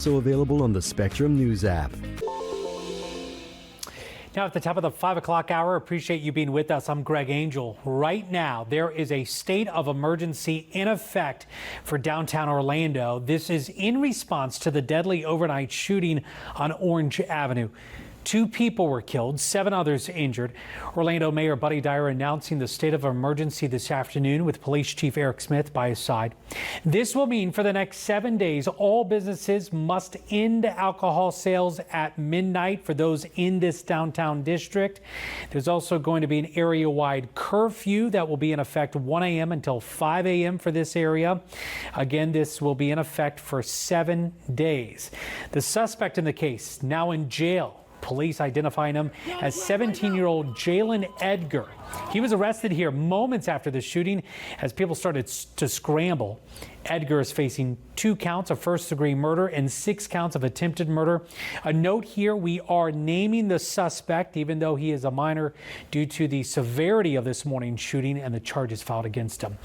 Also available on the Spectrum News app. Now at the top of the 5 o'clock hour, appreciate you being with us. I'm Greg Angel. Right now, there is a state of emergency in effect for downtown Orlando. This is in response to the deadly overnight shooting on Orange Avenue. 2 people were killed, 7 others injured. Orlando Mayor Buddy Dyer announcing the state of emergency this afternoon with Police Chief Eric Smith by his side. This will mean for the next 7 days, all businesses must end alcohol sales at midnight for those in this downtown district. There's also going to be an area-wide curfew that will be in effect 1 a.m. until 5 a.m. for this area. Again, this will be in effect for 7 days. The suspect in the case now in jail. Police identifying him as 17-year-old Jalen Edgar. He was arrested here moments after the shooting as people started to scramble. Edgar is facing 2 counts of first-degree murder and 6 counts of attempted murder. A note here, we are naming the suspect, even though he is a minor, due to the severity of this morning's shooting and the charges filed against him.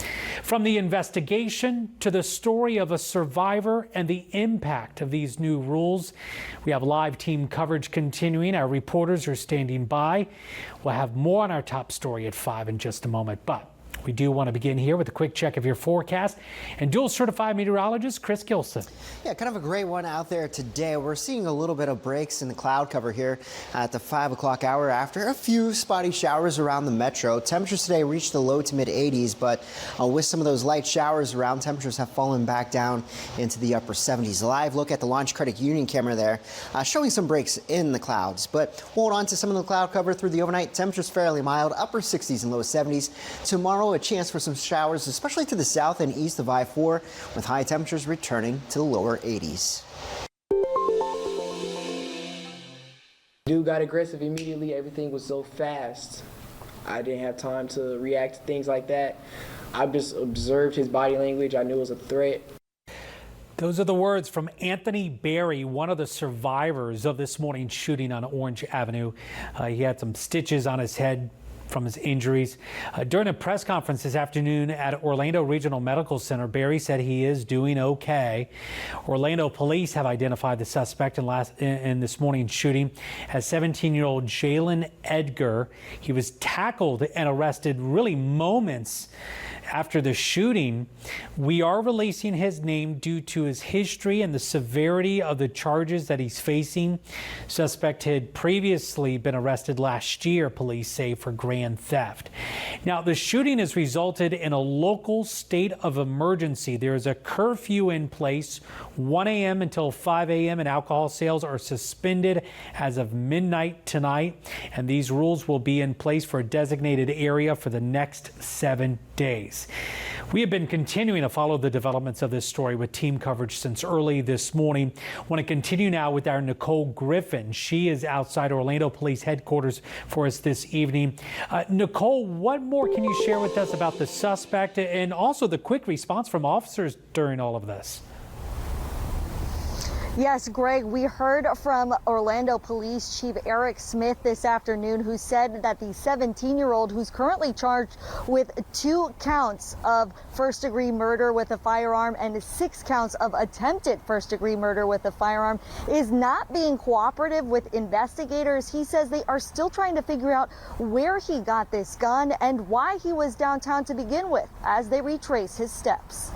From the investigation to the story of a survivor and the impact of these new rules, we have live team coverage continuing. Our reporters are standing by. We'll have more on our top story at 5 in just a moment, but we do want to begin here with a quick check of your forecast and dual certified meteorologist Chris Gilson. Yeah, kind of a great one out there today. We're seeing a little bit of breaks in the cloud cover here at the 5 o'clock hour after a few spotty showers around the metro. Temperatures today reached the low to mid 80s, but with some of those light showers around, temperatures have fallen back down into the upper 70s. A live look at the Launch Credit Union camera there, showing some breaks in the clouds, but hold on to some of the cloud cover through the overnight. Temperatures fairly mild, upper 60s and low 70s. Tomorrow, a chance for some showers, especially to the south and east of I-4, with high temperatures returning to the lower 80s. Dude got aggressive immediately. Everything was so fast. I didn't have time to react to things like that. I just observed his body language. I knew it was a threat. Those are the words from Anthony Berry, one of the survivors of this morning's shooting on Orange Avenue. He had some stitches on his head from his injuries. During a press conference this afternoon at Orlando Regional Medical Center, Berry said he is doing okay. Orlando police have identified the suspect in this morning's shooting as 17-year-old Jalen Edgar. He was tackled and arrested really moments after the shooting. We are releasing his name due to his history and the severity of the charges that he's facing. Suspect had previously been arrested last year, police say, for grand theft. Now, the shooting has resulted in a local state of emergency. There is a curfew in place, 1 a.m. until 5 a.m., and alcohol sales are suspended as of midnight tonight. And these rules will be in place for a designated area for the next 7 days. We have been continuing to follow the developments of this story with team coverage since early this morning. Want to continue now with our Nicole Griffin. She is outside Orlando Police Headquarters for us this evening. Nicole, what more can you share with us about the suspect and also the quick response from officers during all of this? Yes, Greg, we heard from Orlando Police Chief Eric Smith this afternoon, who said that the 17-year-old who's currently charged with 2 counts of first-degree murder with a firearm and 6 counts of attempted first-degree murder with a firearm is not being cooperative with investigators. He says they are still trying to figure out where he got this gun and why he was downtown to begin with as they retrace his steps.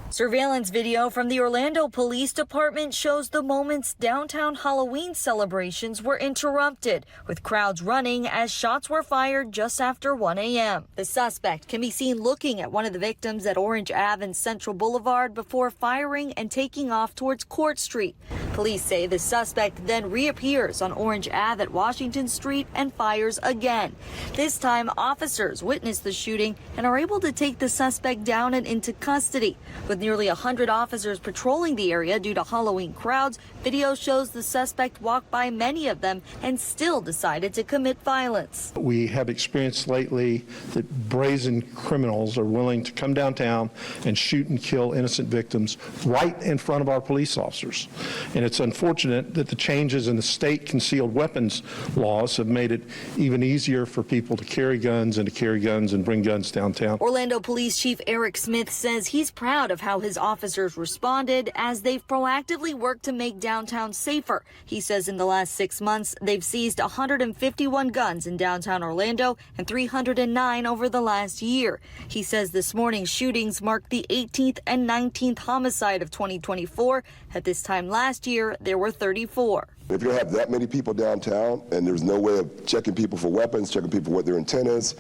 Surveillance video from the Orlando Police Department shows the moments downtown Halloween celebrations were interrupted, with crowds running as shots were fired just after 1 a.m. The suspect can be seen looking at one of the victims at Orange Ave and Central Boulevard before firing and taking off towards Court Street. Police say the suspect then reappears on Orange Ave at Washington Street and fires again. This time, officers witnessed the shooting and are able to take the suspect down and into custody. With nearly 100 officers patrolling the area due to Halloween crowds, video shows the suspect walked by many of them and still decided to commit violence. We have experienced lately that brazen criminals are willing to come downtown and shoot and kill innocent victims right in front of our police officers. And it's unfortunate that the changes in the state concealed weapons laws have made it even easier for people to carry guns and bring guns downtown. Orlando Police Chief Eric Smith says he's proud of how his officers responded as they've proactively worked to make downtown safer. He says in the last 6 months, they've seized 151 guns in downtown Orlando and 309 over the last year. He says this morning's shootings marked the 18th and 19th homicide of 2024. At this time last year, there were 34. If you have that many people downtown and there's no way of checking people for weapons, checking people what their intent is,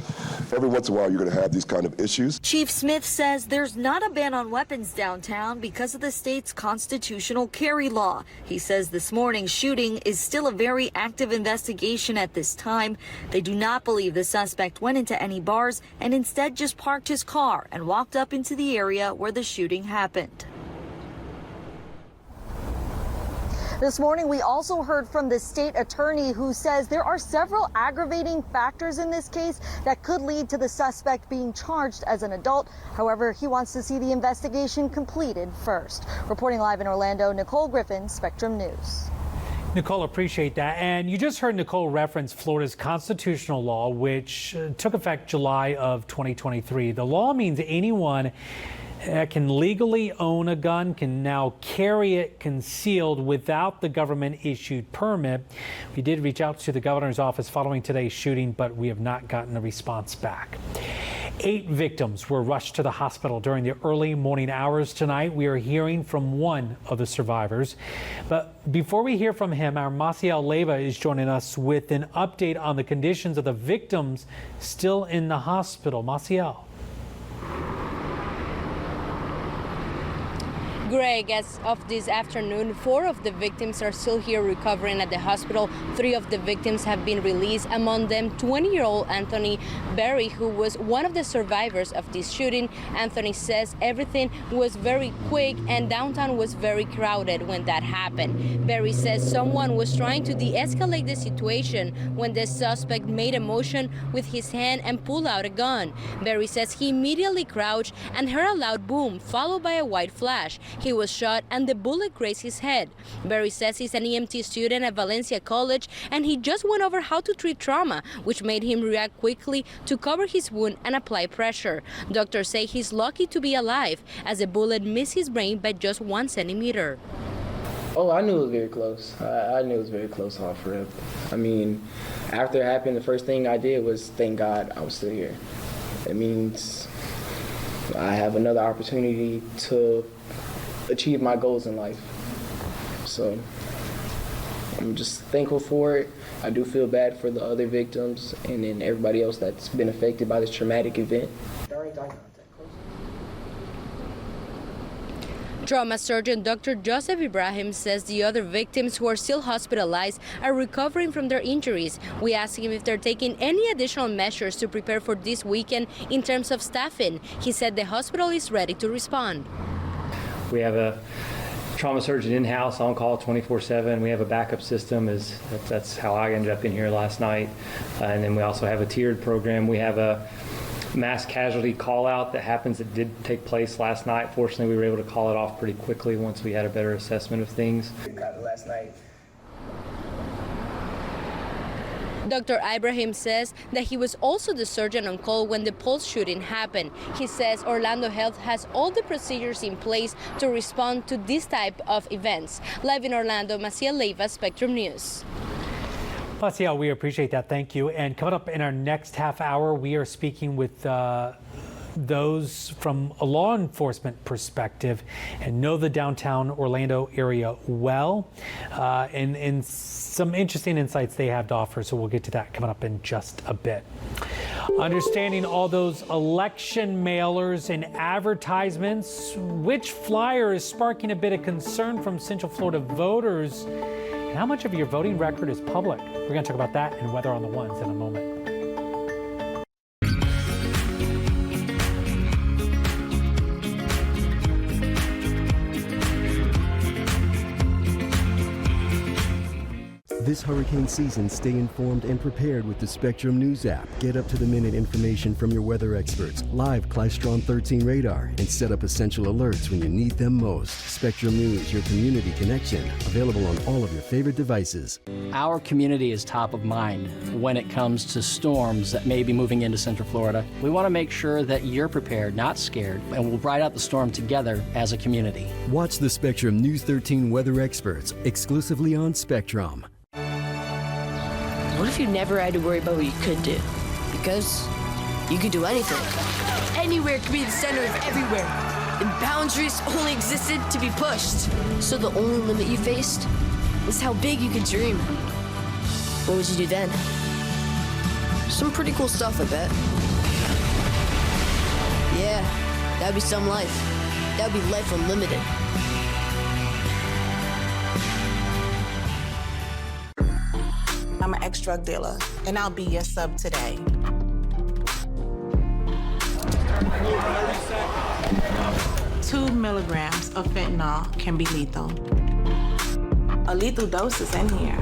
every once in a while you're going to have these kind of issues. Chief Smith says there's not a ban on weapons downtown because of the state's constitutional carry law. He says this morning's shooting is still a very active investigation at this time. They do not believe the suspect went into any bars and instead just parked his car and walked up into the area where the shooting happened. This morning, we also heard from the state attorney who says there are several aggravating factors in this case that could lead to the suspect being charged as an adult. However, he wants to see the investigation completed first. Reporting live in Orlando, Nicole Griffin, Spectrum News. Nicole, appreciate that. And you just heard Nicole reference Florida's constitutional law, which took effect July of 2023. The law means anyone that can legally own a gun can now carry it concealed without the government-issued permit. We did reach out to the governor's office following today's shooting, but we have not gotten a response back. 8 victims were rushed to the hospital during the early morning hours tonight. We are hearing from one of the survivors. But before we hear from him, our Maciel Leyva is joining us with an update on the conditions of the victims still in the hospital. Maciel. Greg, as of this afternoon, 4 of the victims are still here recovering at the hospital. 3 of the victims have been released, among them 20-year-old Anthony Berry, who was one of the survivors of this shooting. Anthony says everything was very quick and downtown was very crowded when that happened. Berry says someone was trying to de-escalate the situation when the suspect made a motion with his hand and pulled out a gun. Berry says he immediately crouched and heard a loud boom, followed by a white flash. He was shot and the bullet grazed his head. Berry says he's an EMT student at Valencia College and he just went over how to treat trauma, which made him react quickly to cover his wound and apply pressure. Doctors say he's lucky to be alive as the bullet missed his brain by just 1 centimeter. Oh, I knew it was very close. I knew it was very close off rip. I mean, after it happened, the first thing I did was thank God I was still here. It means I have another opportunity to achieve my goals in life. So I'm just thankful for it. I do feel bad for the other victims and then everybody else that's been affected by this traumatic event. Trauma surgeon Dr. Joseph Ibrahim says the other victims who are still hospitalized are recovering from their injuries. We asked him if they're taking any additional measures to prepare for this weekend in terms of staffing. He said the hospital is ready to respond. We have a trauma surgeon in-house on call 24/7. We have a backup system. That's how I ended up in here last night. And then we also have a tiered program. We have a mass casualty call out that happens that did take place last night. Fortunately, we were able to call it off pretty quickly once we had a better assessment of things. Got it last night. Dr. Ibrahim says that he was also the surgeon on call when the Pulse shooting happened. He says Orlando Health has all the procedures in place to respond to this type of events. Live in Orlando, Maciel Leyva, Spectrum News. Maciel, we appreciate that. Thank you. And coming up in our next half hour, we are speaking with those from a law enforcement perspective and know the downtown Orlando area well, and some interesting insights they have to offer. So we'll get to that coming up in just a bit. Understanding all those election mailers and advertisements, which flyer is sparking a bit of concern from Central Florida voters, and how much of your voting record is public? We're going to talk about that and weather on the ones in a moment. This hurricane season, stay informed and prepared with the Spectrum News app. Get up-to-the-minute information from your weather experts, live Clystron 13 radar, and set up essential alerts when you need them most. Spectrum News, your community connection. Available on all of your favorite devices. Our community is top of mind when it comes to storms that may be moving into Central Florida. We want to make sure that you're prepared, not scared, and we'll ride out the storm together as a community. Watch the Spectrum News 13 weather experts exclusively on Spectrum. What if you never had to worry about what you could do? Because you could do anything. Anywhere could be the center of everywhere. And boundaries only existed to be pushed. So the only limit you faced was how big you could dream. What would you do then? Some pretty cool stuff, I bet. Yeah, that'd be some life. That'd be life unlimited. I'm an ex-drug dealer, and I'll be your sub today. 2 milligrams of fentanyl can be lethal. A lethal dose is in here.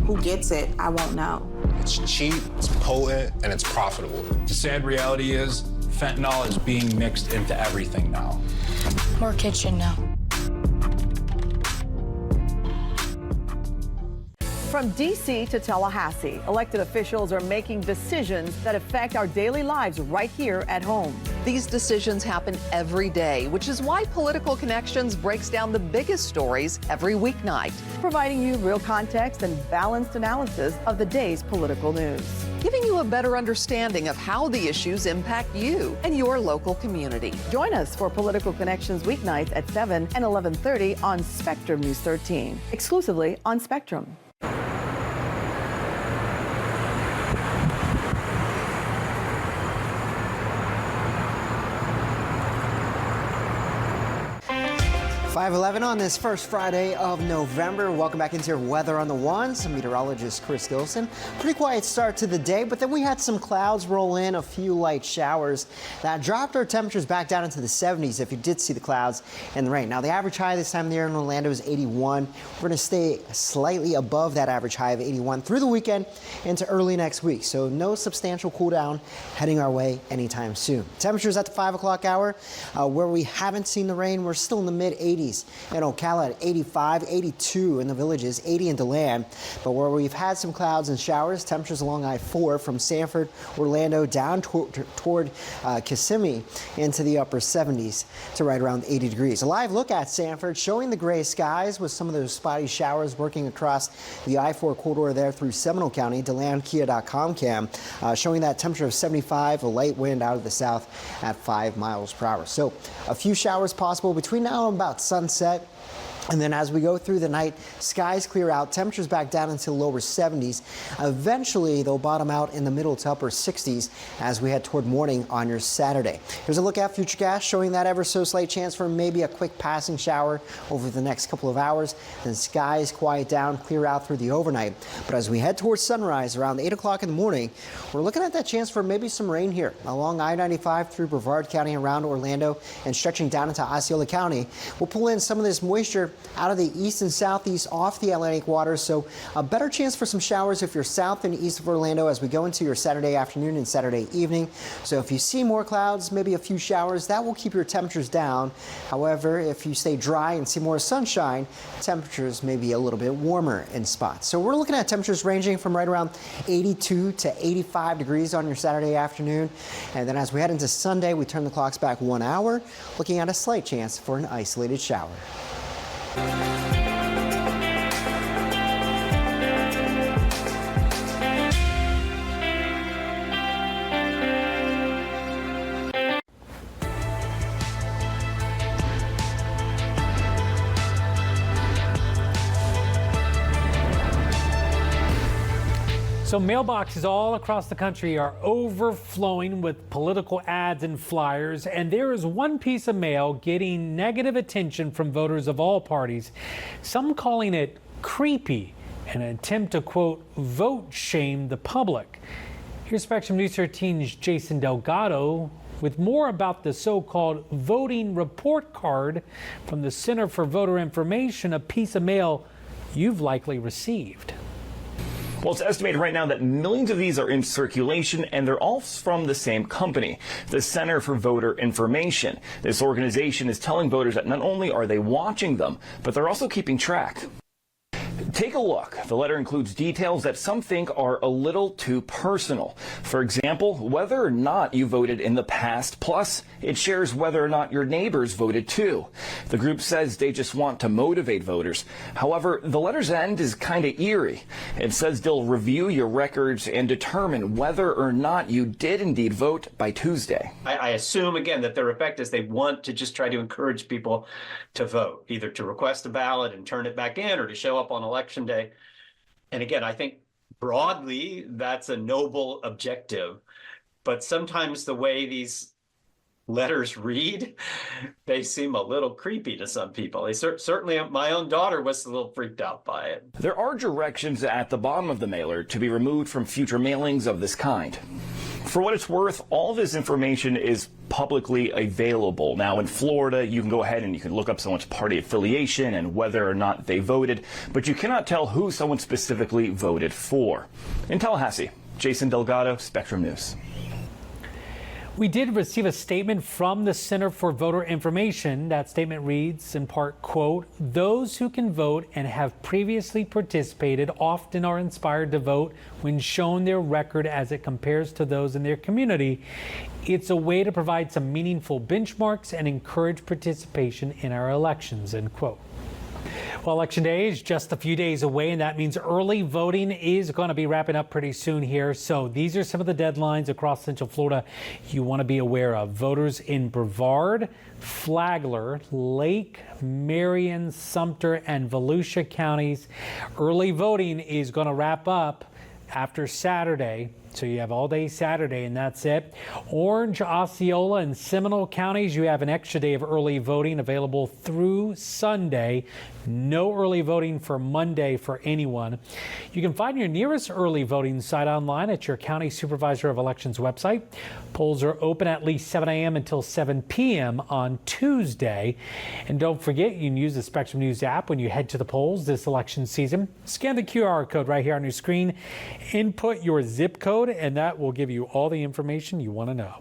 Who gets it, I won't know. It's cheap, it's potent, and it's profitable. The sad reality is, fentanyl is being mixed into everything now. More kitchen now. From D.C. to Tallahassee, elected officials are making decisions that affect our daily lives right here at home. These decisions happen every day, which is why Political Connections breaks down the biggest stories every weeknight, providing you real context and balanced analysis of the day's political news, giving you a better understanding of how the issues impact you and your local community. Join us for Political Connections weeknights at 7 and 11:30 on Spectrum News 13, exclusively on Spectrum. .511 on this first Friday of November. Welcome back into your Weather on the Ones. I'm meteorologist Chris Gilson. Pretty quiet start to the day, but then we had some clouds roll in, a few light showers that dropped our temperatures back down into the 70s if you did see the clouds and the rain. Now, the average high this time of the year in Orlando is 81. We're going to stay slightly above that average high of 81 through the weekend into early next week. So no substantial cool down heading our way anytime soon. Temperatures at the 5 o'clock hour, where we haven't seen the rain, we're still in the mid-80s. In Ocala at 85, 82 in the Villages, 80 in DeLand. But where we've had some clouds and showers, temperatures along I-4 from Sanford, Orlando down toward Kissimmee into the upper 70s to right around 80 degrees. A live look at Sanford showing the gray skies with some of those spotty showers working across the I-4 corridor there through Seminole County. DeLandKia.com cam showing that temperature of 75, a light wind out of the south at 5 miles per hour. So a few showers possible between now and about sunset. And then as we go through the night, skies clear out, temperatures back down into the lower 70s. Eventually, they'll bottom out in the middle to upper 60s as we head toward morning on your Saturday. Here's a look at Futurecast showing that ever so slight chance for maybe a quick passing shower over the next couple of hours. Then skies quiet down, clear out through the overnight. But as we head towards sunrise around 8 o'clock in the morning, we're looking at that chance for maybe some rain here along I-95 through Brevard County around Orlando and stretching down into Osceola County. We'll pull in some of this moisture out of the east and southeast off the Atlantic waters, so a better chance for some showers if you're south and east of Orlando as we go into your Saturday afternoon and Saturday evening. So if you see more clouds, maybe a few showers, that will keep your temperatures down. However, if you stay dry and see more sunshine, temperatures may be a little bit warmer in spots. So we're looking at temperatures ranging from right around 82 to 85 degrees on your Saturday afternoon. And then as we head into Sunday, we turn the clocks back 1 hour, looking at a slight chance for an isolated shower. So mailboxes all across the country are overflowing with political ads and flyers, and there is one piece of mail getting negative attention from voters of all parties, some calling it creepy, an attempt to, quote, vote shame the public. Here's Spectrum News 13's Jason Delgado with more about the so-called voting report card from the Center for Voter Information, a piece of mail you've likely received. Well, it's estimated right now that millions of these are in circulation, and they're all from the same company, the Center for Voter Information. This organization is telling voters that not only are they watching them, but they're also keeping track. Take a look. The letter includes details that some think are a little too personal. For example, whether or not you voted in the past, plus it shares whether or not your neighbors voted too. The group says they just want to motivate voters. However, the letter's end is kind of eerie. It says they'll review your records and determine whether or not you did indeed vote by Tuesday. I assume, again, that their effect is they want to just try to encourage people to vote, either to request a ballot and turn it back in or to show up on election day. And again, I think broadly that's a noble objective, but sometimes the way these letters read, they seem a little creepy to some people. They certainly, my own daughter was a little freaked out by it. There are directions at the bottom of the mailer to be removed from future mailings of this kind. For what it's worth, all this information is publicly available. Now, in Florida, you can go ahead and you can look up someone's party affiliation and whether or not they voted, but you cannot tell who someone specifically voted for. In Tallahassee, Jason Delgado, Spectrum News. We did receive a statement from the Center for Voter Information. That statement reads in part, quote, "Those who can vote and have previously participated often are inspired to vote when shown their record as it compares to those in their community. It's a way to provide some meaningful benchmarks and encourage participation in our elections," end quote. Well, Election Day is just a few days away, and that means early voting is going to be wrapping up pretty soon here. So these are some of the deadlines across Central Florida you want to be aware of. Voters in Brevard, Flagler, Lake, Marion, Sumter, and Volusia counties. Early voting is going to wrap up after Saturday. So you have all day Saturday, and that's it. Orange, Osceola, and Seminole counties, you have an extra day of early voting available through Sunday. No early voting for Monday for anyone. You can find your nearest early voting site online at your County Supervisor of Elections website. Polls are open at least 7 a.m. until 7 p.m. on Tuesday. And don't forget, you can use the Spectrum News app when you head to the polls this election season. Scan the QR code right here on your screen. Input your zip code, and that will give you all the information you want to know.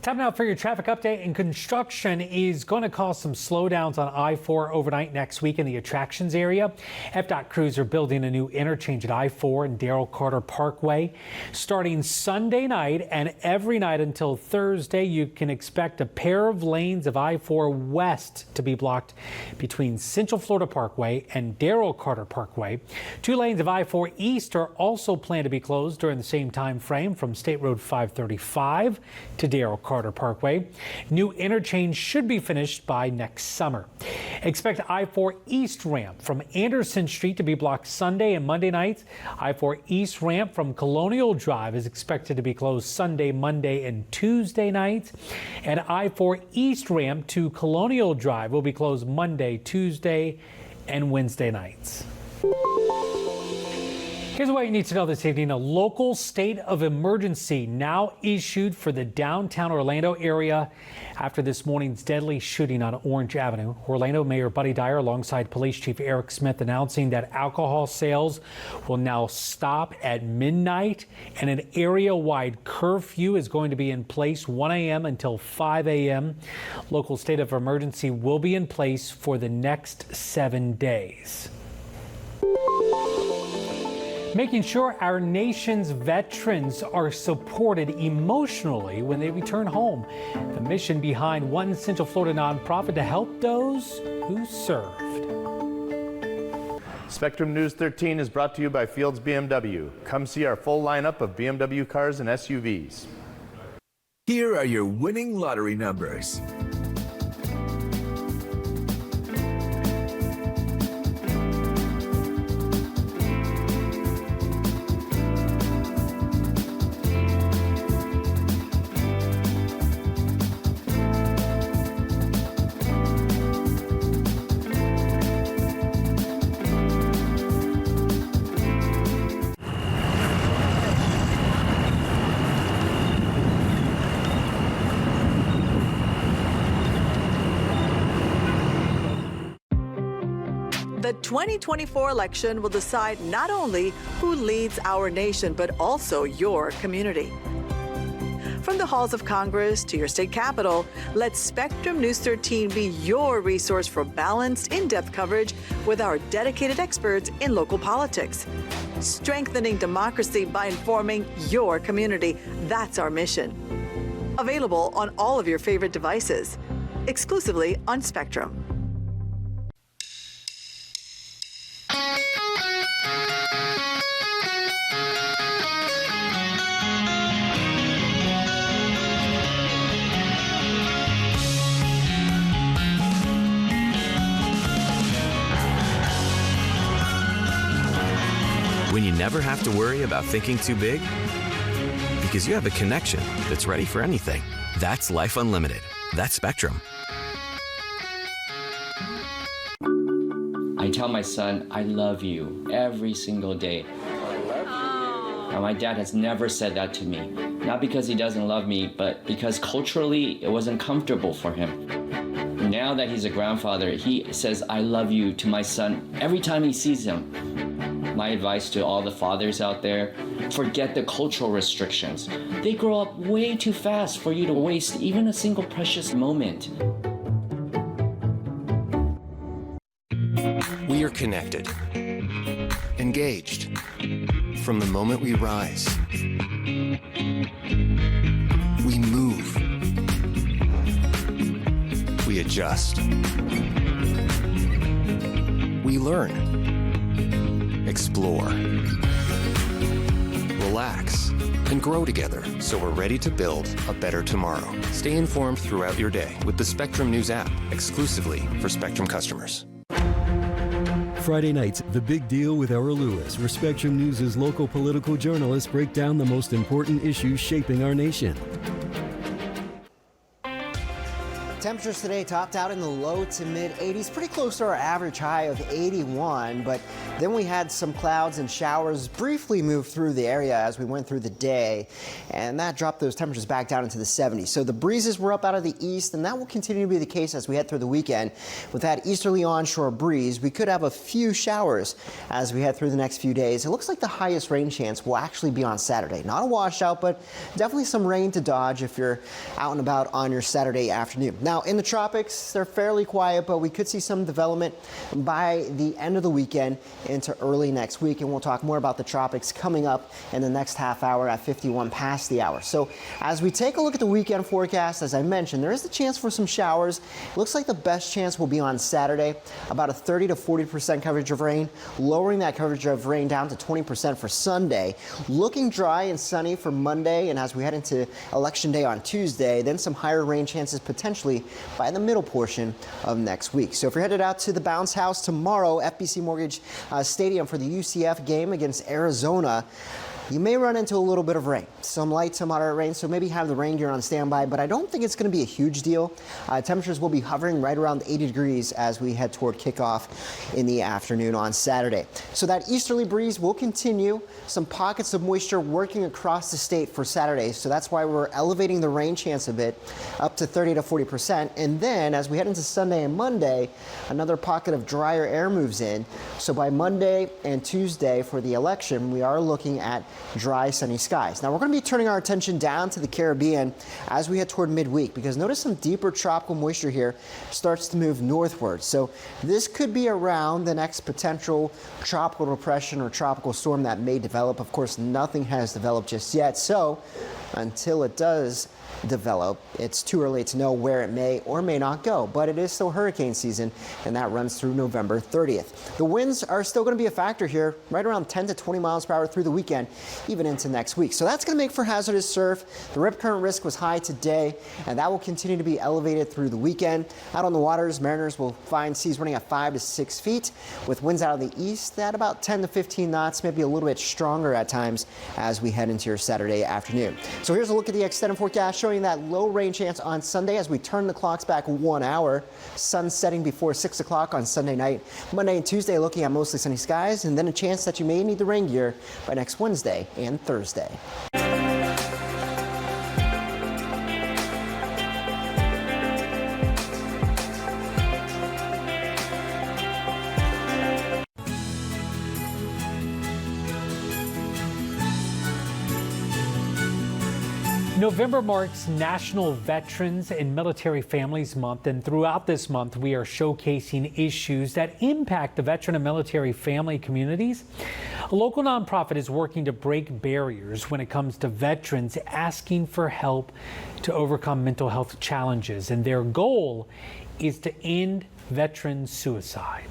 Time now for your traffic update. And construction is going to cause some slowdowns on I-4 overnight next week in the attractions area. FDOT crews are building a new interchange at I-4 and Darrell Carter Parkway. Starting Sunday night and every night until Thursday, you can expect a pair of lanes of I-4 West to be blocked between Central Florida Parkway and Darrell Carter Parkway. 2 lanes of I-4 East are also planned to be closed during the same time frame from State Road 535 to Darrell Carter Parkway. New interchange should be finished by next summer. Expect I-4 East ramp from Anderson Street to be blocked Sunday and Monday nights. I-4 East ramp from Colonial Drive is expected to be closed Sunday, Monday, and Tuesday nights. And I-4 East ramp to Colonial Drive will be closed Monday, Tuesday, and Wednesday nights. Here's what you need to know this evening. A local state of emergency now issued for the downtown Orlando area after this morning's deadly shooting on Orange Avenue. Orlando Mayor Buddy Dyer alongside Police Chief Eric Smith announcing that alcohol sales will now stop at midnight, and an area-wide curfew is going to be in place 1 a.m. until 5 a.m. Local state of emergency will be in place for the next 7 days. Making sure our nation's veterans are supported emotionally when they return home. The mission behind one Central Florida nonprofit to help those who served. Spectrum News 13 is brought to you by Fields BMW. Come see our full lineup of BMW cars and SUVs. Here are your winning lottery numbers. The 2024 election will decide not only who leads our nation, but also your community. From the halls of Congress to your state capitol, let Spectrum News 13 be your resource for balanced, in-depth coverage with our dedicated experts in local politics. Strengthening democracy by informing your community. That's our mission. Available on all of your favorite devices, exclusively on Spectrum. When you never have to worry about thinking too big? Because you have a connection that's ready for anything. That's Life Unlimited. That's Spectrum. I tell my son, I love you every single day. Now, my dad has never said that to me. Not because he doesn't love me, but because culturally it wasn't comfortable for him. Now that he's a grandfather, he says, I love you to my son every time he sees him. My advice to all the fathers out there, forget the cultural restrictions. They grow up way too fast for you to waste even a single precious moment. We are connected, engaged, from the moment we rise. We move. We adjust. We learn. Explore, relax, and grow together so we're ready to build a better tomorrow. Stay informed throughout your day with the Spectrum News app, exclusively for Spectrum customers. Friday nights, The Big Deal with Errol Lewis, where Spectrum News' local political journalists break down the most important issues shaping our nation. Temperatures today topped out in the low to mid 80s, pretty close to our average high of 81, but then we had some clouds and showers briefly move through the area as we went through the day, and that dropped those temperatures back down into the 70s. So the breezes were up out of the east, and that will continue to be the case as we head through the weekend. With that easterly onshore breeze, we could have a few showers as we head through the next few days. It looks like the highest rain chance will actually be on Saturday. Not a washout, but definitely some rain to dodge if you're out and about on your Saturday afternoon. Now, in the tropics, they're fairly quiet, but we could see some development by the end of the weekend into early next week, and we'll talk more about the tropics coming up in the next half hour at 51 past the hour. So as we take a look at the weekend forecast, as I mentioned, there is the chance for some showers. It looks like the best chance will be on Saturday, about a 30 to 40% coverage of rain, lowering that coverage of rain down to 20% for Sunday. Looking dry and sunny for Monday, and as we head into Election Day on Tuesday, then some higher rain chances potentially by the middle portion of next week. So if you're headed out to the Bounce House tomorrow, FBC Mortgage Stadium for the UCF game against Arizona, you may run into a little bit of rain, some light to moderate rain, so maybe have the rain gear on standby, but I don't think it's going to be a huge deal. Temperatures will be hovering right around 80 degrees as we head toward kickoff in the afternoon on Saturday. So that easterly breeze will continue, some pockets of moisture working across the state for Saturday, so that's why we're elevating the rain chance a bit up to 30 to 40%. And then as we head into Sunday and Monday, another pocket of drier air moves in. So by Monday and Tuesday for the election, we are looking at dry, sunny skies. Now we're going to be turning our attention down to the Caribbean as we head toward midweek, because notice some deeper tropical moisture here starts to move northward. So this could be around the next potential tropical depression or tropical storm that may develop. Of course, nothing has developed just yet. So until it does develop, it's too early to know where it may or may not go, but it is still hurricane season, and that runs through November 30th. The winds are still going to be a factor here, right around 10 to 20 miles per hour through the weekend, even into next week. So that's going to make for hazardous surf. The rip current risk was high today, and that will continue to be elevated through the weekend. Out on the waters, mariners will find seas running at 5 to 6 feet, with winds out of the east at about 10 to 15 knots, maybe a little bit stronger at times as we head into your Saturday afternoon. So here's a look at the extended forecast showing that low rain chance on Sunday as we turn the clocks back 1 hour. Sun setting before 6 o'clock on Sunday night. Monday and Tuesday looking at mostly sunny skies, and then a chance that you may need the rain gear by next Wednesday and Thursday. November marks National Veterans and Military Families Month, and throughout this month, we are showcasing issues that impact the veteran and military family communities. A local nonprofit is working to break barriers when it comes to veterans asking for help to overcome mental health challenges, and their goal is to end veteran suicide.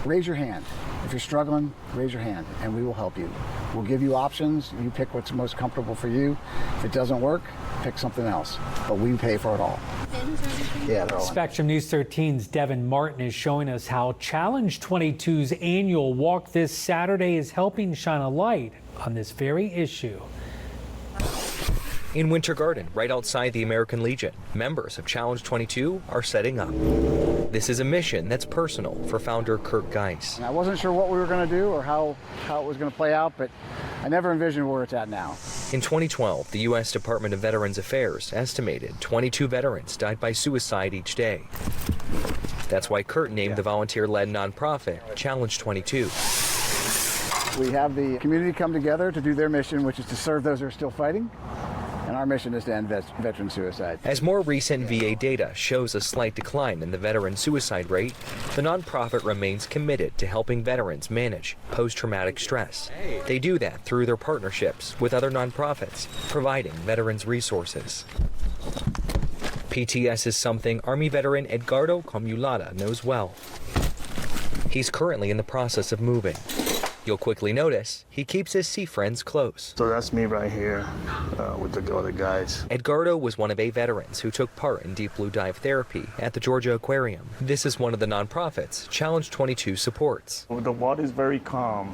Raise your hand. If you're struggling, raise your hand and we will help you. We'll give you options. You pick what's most comfortable for you. If it doesn't work, pick something else. But we pay for it all. Yeah, they're all Spectrum News 13's Devin Martin is showing us how Challenge 22's annual walk this Saturday is helping shine a light on this very issue. In Winter Garden, right outside the American Legion, members of Challenge 22 are setting up. This is a mission that's personal for founder Kurt Geis. I wasn't sure what we were going to do or how it was going to play out, but I never envisioned where it's at now. In 2012, the U.S. Department of Veterans Affairs estimated 22 veterans died by suicide each day. That's why Kurt named the volunteer-led nonprofit Challenge 22. We have the community come together to do their mission, which is to serve those who are still fighting. And our mission is to end veteran suicide. As more recent VA data shows a slight decline in the veteran suicide rate, the nonprofit remains committed to helping veterans manage post-traumatic stress. They do that through their partnerships with other nonprofits, providing veterans resources. PTS is something Army veteran Edgardo Comulata knows well. He's currently in the process of moving. You'll quickly notice he keeps his sea friends close. So that's me right here with the other guys. Edgardo was one of 8 veterans who took part in deep blue dive therapy at the Georgia Aquarium. This is one of the nonprofits Challenge 22 supports. The water is very calm,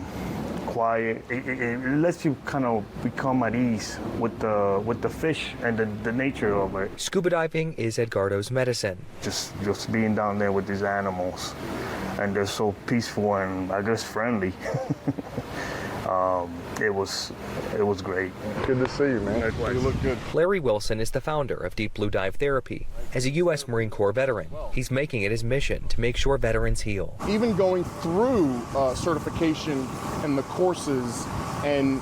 quiet. It lets you kind of become at ease with the fish and the nature of it. Scuba diving is Edgardo's medicine. Just being down there with these animals, and they're so peaceful and I guess friendly. It was great. Good to see you, man. You look good. Larry Wilson is the founder of Deep Blue Dive Therapy. As a U.S. Marine Corps veteran, he's making it his mission to make sure veterans heal. Even going through certification and the courses and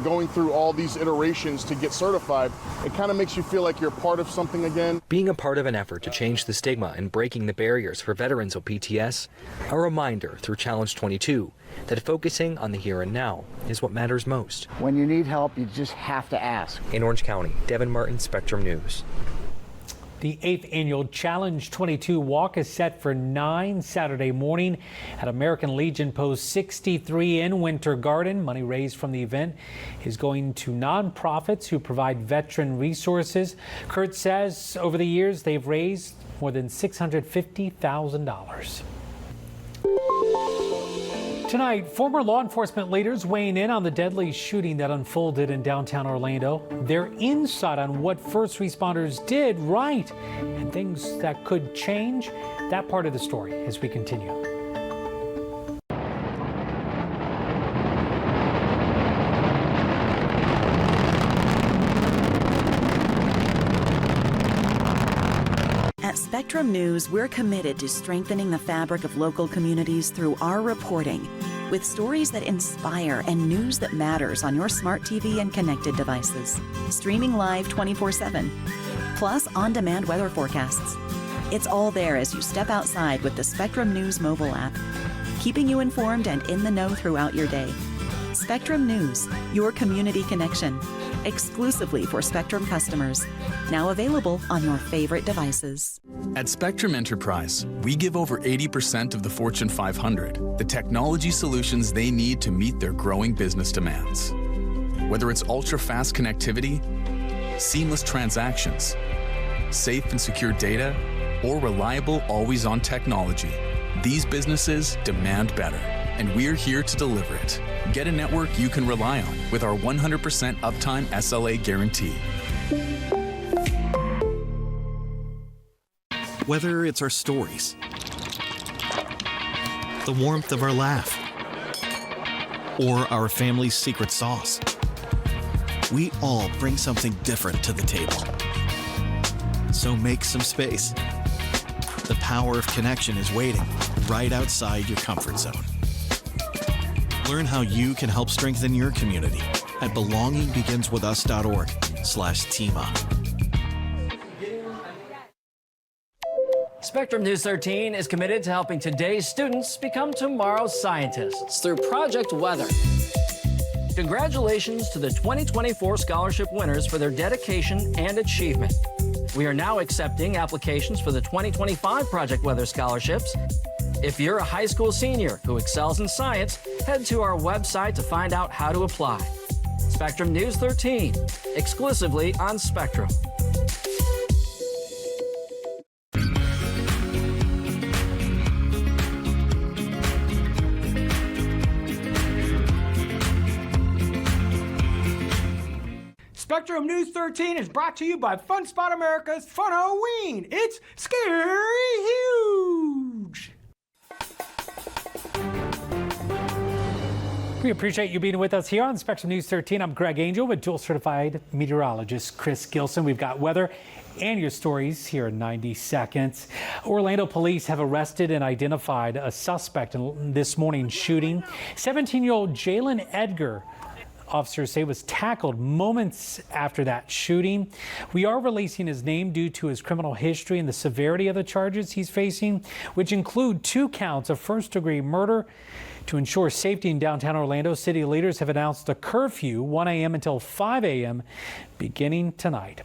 going through all these iterations to get certified, it kind of makes you feel like you're part of something again. Being a part of an effort to change the stigma and breaking the barriers for veterans of PTS, a reminder through Challenge 22 that focusing on the here and now is what matters most. When you need help, you just have to ask. In Orange County, Devin Martin, Spectrum News. The 8th annual Challenge 22 walk is set for 9 Saturday morning at American Legion Post 63 in Winter Garden. Money raised from the event is going to nonprofits who provide veteran resources. Kurt says over the years they've raised more than $650,000. Tonight, former law enforcement leaders weighing in on the deadly shooting that unfolded in downtown Orlando. Their insight on what first responders did right and things that could change that part of the story as we continue. At Spectrum News, we're committed to strengthening the fabric of local communities through our reporting, with stories that inspire and news that matters on your smart TV and connected devices. Streaming live 24/7, plus on-demand weather forecasts. It's all there as you step outside with the Spectrum News mobile app, keeping you informed and in the know throughout your day. Spectrum News, your community connection, exclusively for Spectrum customers. Now available on your favorite devices. At Spectrum Enterprise, we give over 80% of the Fortune 500 the technology solutions they need to meet their growing business demands. Whether it's ultra-fast connectivity, seamless transactions, safe and secure data, or reliable always-on technology, these businesses demand better, and we're here to deliver it. Get a network you can rely on with our 100% uptime SLA guarantee. Whether it's our stories, the warmth of our laugh, or our family's secret sauce, we all bring something different to the table. So make some space. The power of connection is waiting right outside your comfort zone. Learn how you can help strengthen your community at belongingbeginswithus.org. Spectrum.com/team up. Spectrum News 13 is committed to helping today's students become tomorrow's scientists through Project Weather. Congratulations to the 2024 scholarship winners for their dedication and achievement. We are now accepting applications for the 2025 Project Weather scholarships. If you're a high school senior who excels in science, head to our website to find out how to apply. Spectrum News 13, exclusively on Spectrum. Spectrum News 13 is brought to you by Fun Spot America's Fun Halloween. It's scary huge. We appreciate you being with us here on Spectrum News 13. I'm Greg Angel with dual certified meteorologist Chris Gilson. We've got weather and your stories here in 90 seconds. Orlando police have arrested and identified a suspect in this morning's shooting. 17-year-old Jalen Edgar, officers say, was tackled moments after that shooting. We are releasing his name due to his criminal history and the severity of the charges he's facing, which include 2 counts of first-degree murder. To ensure safety in downtown Orlando, city leaders have announced a curfew 1 a.m. until 5 a.m. beginning tonight.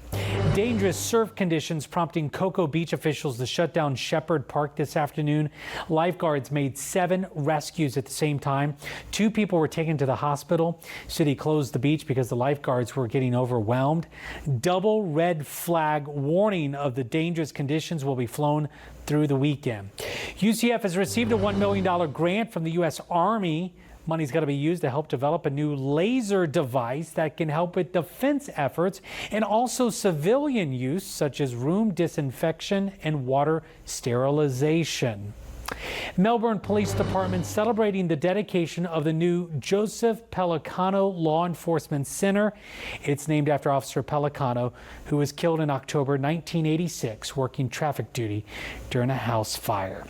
Dangerous surf conditions prompting Cocoa Beach officials to shut down Shepherd Park this afternoon. Lifeguards made 7 rescues at the same time. 2 people were taken to the hospital. City closed the beach because the lifeguards were getting overwhelmed. Double red flag warning of the dangerous conditions will be flown through the weekend. UCF has received a $1 million grant from the U.S. Army. Money's got to be used to help develop a new laser device that can help with defense efforts and also civilian use, such as room disinfection and water sterilization. Melbourne Police Department celebrating the dedication of the new Joseph Pelicano Law Enforcement Center. It's named after Officer Pelicano, who was killed in October 1986 working traffic duty during a house fire.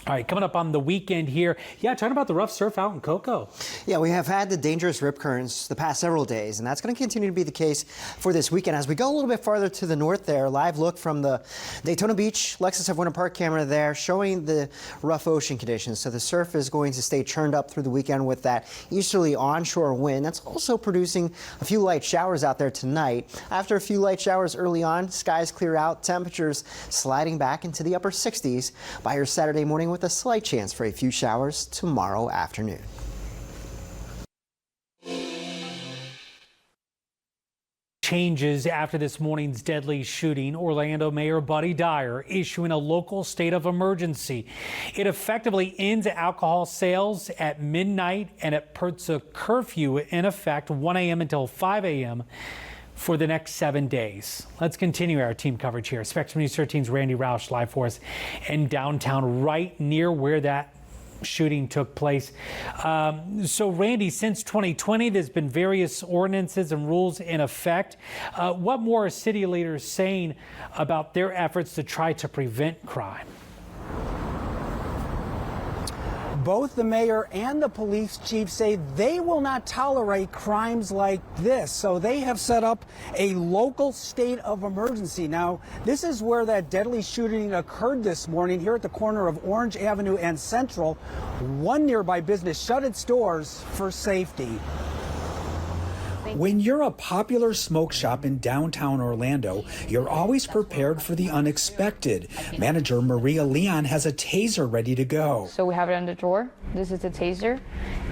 All right, coming up on the weekend here. Yeah, talking about the rough surf out in Cocoa. Yeah, we have had the dangerous rip currents the past several days, and that's going to continue to be the case for this weekend. As we go a little bit farther to the north there, live look from the Daytona Beach Lexus of Winter Park camera there showing the rough ocean conditions. So the surf is going to stay churned up through the weekend with that easterly onshore wind. That's also producing a few light showers out there tonight. After a few light showers early on, skies clear out, temperatures sliding back into the upper 60s by your Saturday morning, with a slight chance for a few showers tomorrow afternoon. Changes after this morning's deadly shooting. Orlando Mayor Buddy Dyer issuing a local state of emergency. It effectively ends alcohol sales at midnight, and it puts a curfew in effect 1 a.m. until 5 a.m. for the next 7 days. Let's continue our team coverage here. Spectrum News 13's Randy Roush live for us in downtown, right near where that shooting took place. So Randy, since 2020, there's been various ordinances and rules in effect. What more are city leaders saying about their efforts to try to prevent crime? Both the mayor and the police chief say they will not tolerate crimes like this. So they have set up a local state of emergency. Now, this is where that deadly shooting occurred this morning here at the corner of Orange Avenue and Central. One nearby business shut its doors for safety. When you're a popular smoke shop in downtown Orlando, you're always prepared for the unexpected. Manager Maria Leon has a taser ready to go. So we have it on the drawer. This is a taser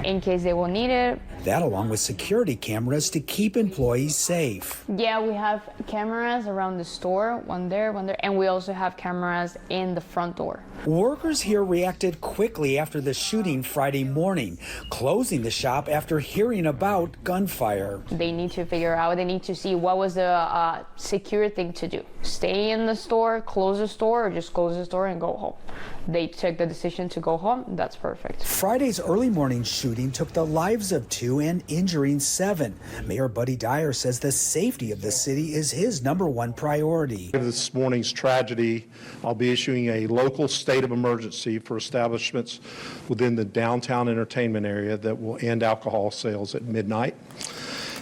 in case they will need it. That along with security cameras to keep employees safe. Yeah, we have cameras around the store, one there, and we also have cameras in the front door. Workers here reacted quickly after the shooting Friday morning, closing the shop after hearing about gunfire. They need to figure out, they need to see what was the secure thing to do. Stay in the store, close the store, or just close the store and go home. They took the decision to go home. That's perfect. Friday's early morning shooting took the lives of 2 and injuring 7. Mayor Buddy Dyer says the safety of the city is his #1 priority. This morning's tragedy, I'll be issuing a local state of emergency for establishments within the downtown entertainment area that will end alcohol sales at midnight.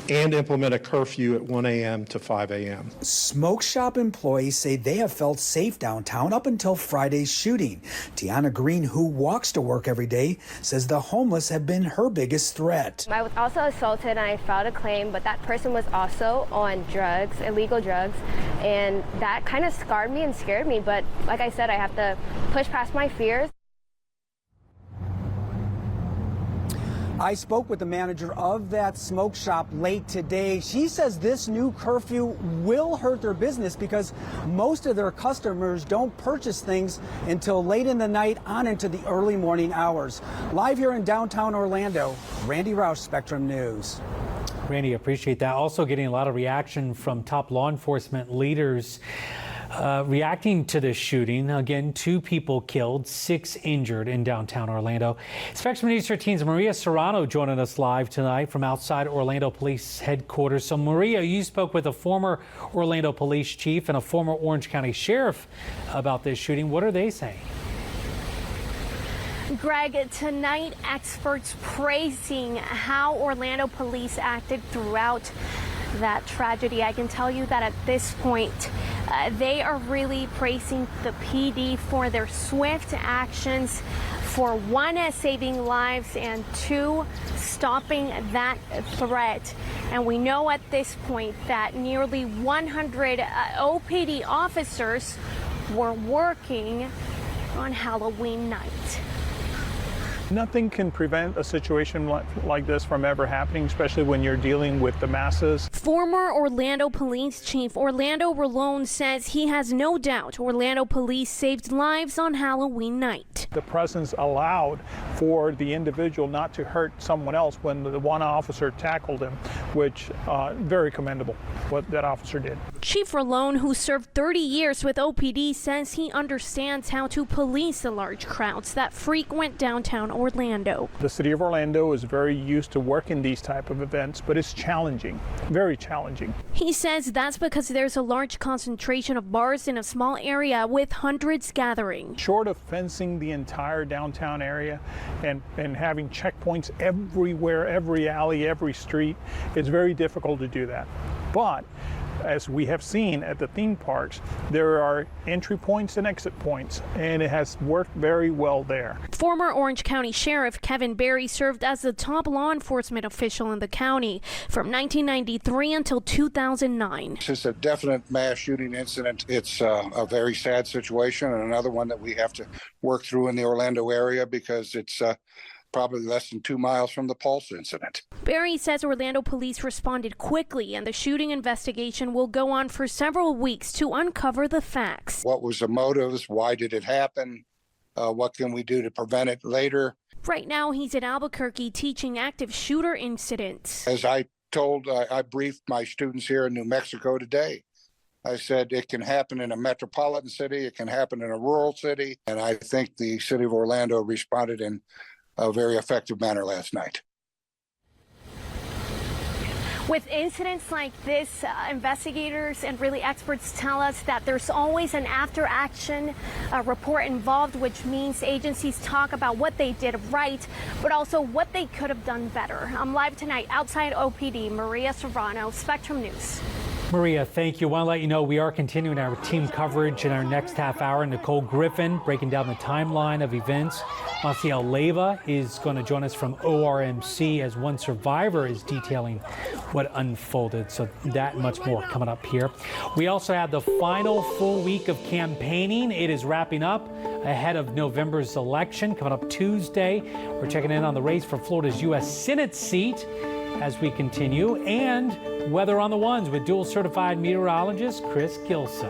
and implement a curfew at 1 a.m. to 5 a.m. Smoke shop employees say they have felt safe downtown up until Friday's shooting. Tiana Green, who walks to work every day, says the homeless have been her biggest threat. I was also assaulted and I filed a claim, but that person was also on drugs, illegal drugs, and that kind of scarred me and scared me. But like I said, I have to push past my fears. I spoke with the manager of that smoke shop late today. She says this new curfew will hurt their business because most of their customers don't purchase things until late in the night on into the early morning hours. Live here in downtown Orlando, Randy Roush, Spectrum News. Randy, appreciate that. Also getting a lot of reaction from top law enforcement leaders reacting to this shooting. Again, 2 people killed, 6 injured in downtown Orlando. Spectrum News 13's Maria Serrano joining us live tonight from outside Orlando Police Headquarters. So Maria, you spoke with a former Orlando Police Chief and a former Orange County Sheriff about this shooting. What are they saying? Greg, tonight experts praising how Orlando police acted throughout that tragedy. I can tell you that at this point, they are really praising the PD for their swift actions, for 1, saving lives, and 2, stopping that threat. And we know at this point that nearly 100 OPD officers were working on Halloween night. Nothing can prevent a situation like this from ever happening, especially when you're dealing with the masses. Former Orlando Police Chief Orlando Rolone says he has no doubt Orlando police saved lives on Halloween night. The presence allowed for the individual not to hurt someone else when the one officer tackled him, which very commendable what that officer did. Chief Rolone, who served 30 years with OPD, says he understands how to police the large crowds that frequent downtown Orlando. The city of Orlando is very used to working these type of events, but it's challenging, very challenging. He says that's because there's a large concentration of bars in a small area with hundreds gathering. Short of fencing the entire downtown area and having checkpoints everywhere, every alley, every street, it's very difficult to do that. But as we have seen at the theme parks, there are entry points and exit points, and it has worked very well there. Former Orange County Sheriff Kevin Berry served as the top law enforcement official in the county from 1993 until 2009. This is a definite mass shooting incident. It's a very sad situation, and another one that we have to work through in the Orlando area because it's probably less than 2 miles from the Pulse incident. Berry says Orlando police responded quickly and the shooting investigation will go on for several weeks to uncover the facts. What was the motives? Why did it happen? What can we do to prevent it later? Right now, he's in Albuquerque teaching active shooter incidents. As I briefed my students here in New Mexico today. I said it can happen in a metropolitan city, it can happen in a rural city, and I think the city of Orlando responded in a very effective manner last night. With incidents like this, investigators and really experts tell us that there's always an after-action report involved, which means agencies talk about what they did right, but also what they could have done better. I'm live tonight outside OPD. Maria Serrano, Spectrum News. Maria, thank you. I want to let you know we are continuing our team coverage in our next half hour. Nicole Griffin breaking down the timeline of events. Maciel Leyva is going to join us from ORMC as one survivor is detailing what unfolded. So that much more coming up here. We also have the final full week of campaigning. It is wrapping up ahead of November's election coming up Tuesday. We're checking in on the race for Florida's U.S. Senate seat as we continue, and weather on the ones with dual certified meteorologist Chris Gilson.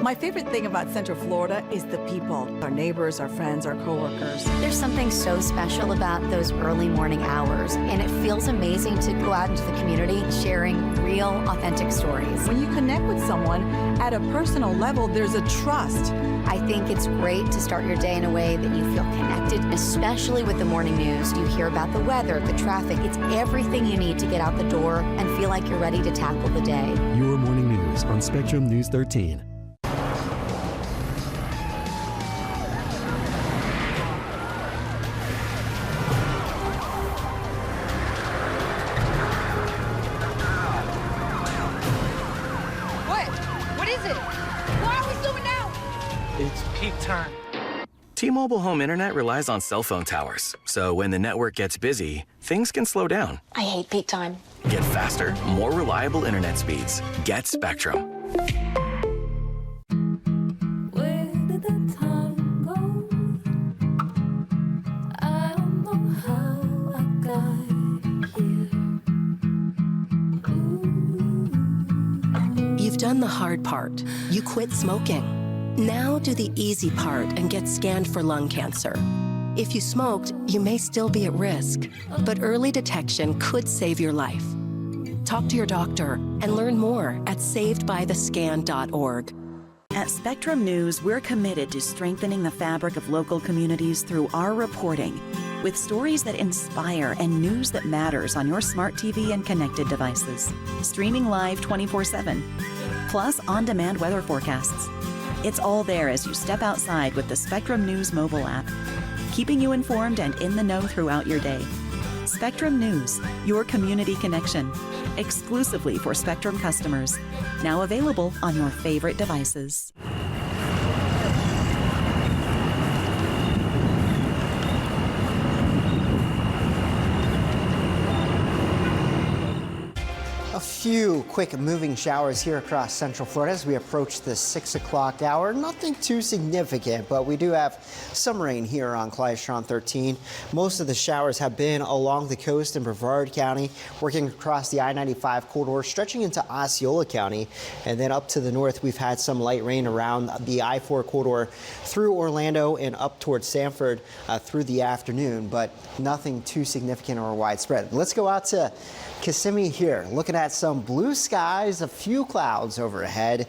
My favorite thing about Central Florida is the people, our neighbors, our friends, our coworkers. There's something so special about those early morning hours, and it feels amazing to go out into the community sharing real, authentic stories. When you connect with someone at a personal level, there's a trust. I think it's great to start your day in a way that you feel connected, especially with the morning news. You hear about the weather, the traffic. It's everything you need to get out the door and feel like you're ready to tackle the day. Your morning news on Spectrum News 13. What is it? Why are we zooming out? It's peak time. T-Mobile Home Internet relies on cell phone towers, so when the network gets busy, things can slow down. I hate peak time. Get faster, more reliable internet speeds. Get Spectrum. Where did the time go? I don't know how I got here. You've done the hard part. You quit smoking. Now do the easy part and get scanned for lung cancer. If you smoked, you may still be at risk, but early detection could save your life. Talk to your doctor and learn more at savedbythescan.org. At Spectrum News, we're committed to strengthening the fabric of local communities through our reporting, with stories that inspire and news that matters on your smart TV and connected devices. Streaming live 24/7, plus on-demand weather forecasts. It's all there as you step outside with the Spectrum News mobile app, keeping you informed and in the know throughout your day. Spectrum News, your community connection, exclusively for Spectrum customers. Now available on your favorite devices. A few quick moving showers here across Central Florida as we approach the 6 o'clock hour. Nothing too significant, but we do have some rain here on Clystron 13. Most of the showers have been along the coast in Brevard County, working across the I-95 corridor, stretching into Osceola County. And then up to the north, we've had some light rain around the I-4 corridor through Orlando and up towards Sanford through the afternoon, but nothing too significant or widespread. Let's go out to Kissimmee here, looking at some blue skies, a few clouds overhead.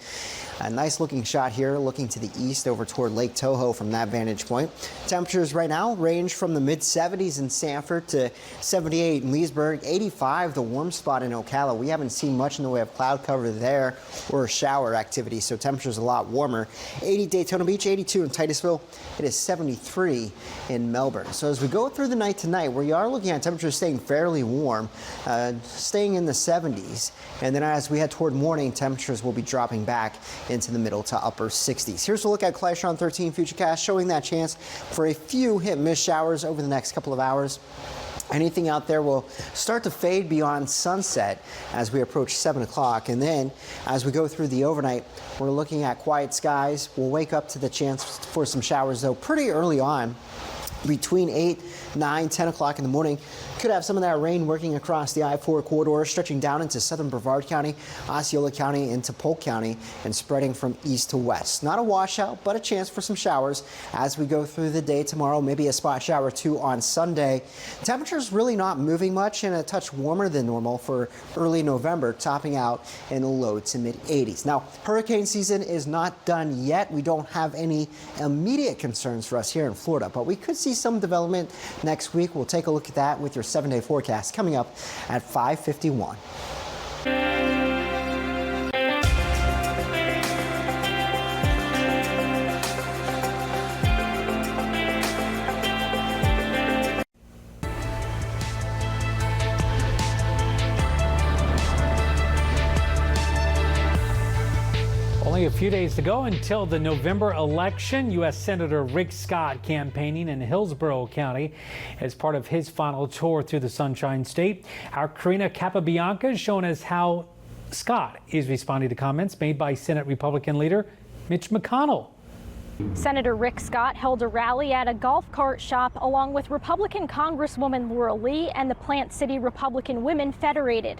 A nice looking shot here, looking to the east over toward Lake Toho from that vantage point. Temperatures right now range from the mid-70s in Sanford to 78 in Leesburg, 85 the warm spot in Ocala. We haven't seen much in the way of cloud cover there or shower activity, so temperatures a lot warmer. 80 Daytona Beach, 82 in Titusville. It is 73 in Melbourne. So as we go through the night tonight, we are looking at temperatures staying fairly warm, staying in the 70s. And then as we head toward morning, temperatures will be dropping back into the middle to upper 60s. Here's a look at Clystron 13 Futurecast, showing that chance for a few hit-and-miss showers over the next couple of hours. Anything out there will start to fade beyond sunset as we approach 7 o'clock. And then as we go through the overnight, we're looking at quiet skies. We'll wake up to the chance for some showers, though, pretty early on. Between 8, 9, 10 o'clock in the morning. Could have some of that rain working across the I-4 corridor, stretching down into southern Brevard County, Osceola County, into Polk County, and spreading from east to west. Not a washout, but a chance for some showers as we go through the day tomorrow. Maybe a spot shower or two on Sunday. Temperatures really not moving much and a touch warmer than normal for early November, topping out in the low to mid-80s. Now, hurricane season is not done yet. We don't have any immediate concerns for us here in Florida, but we could see some development next week. We'll take a look at that with your 7-day forecast coming up at 5:51. Only a few days to go until the November election. U.S. Senator Rick Scott campaigning in Hillsborough County as part of his final tour through the Sunshine State. Our Karina Capabianca is showing us how Scott is responding to comments made by Senate Republican leader Mitch McConnell. Senator Rick Scott held a rally at a golf cart shop along with Republican Congresswoman Laura Lee and the Plant City Republican Women Federated.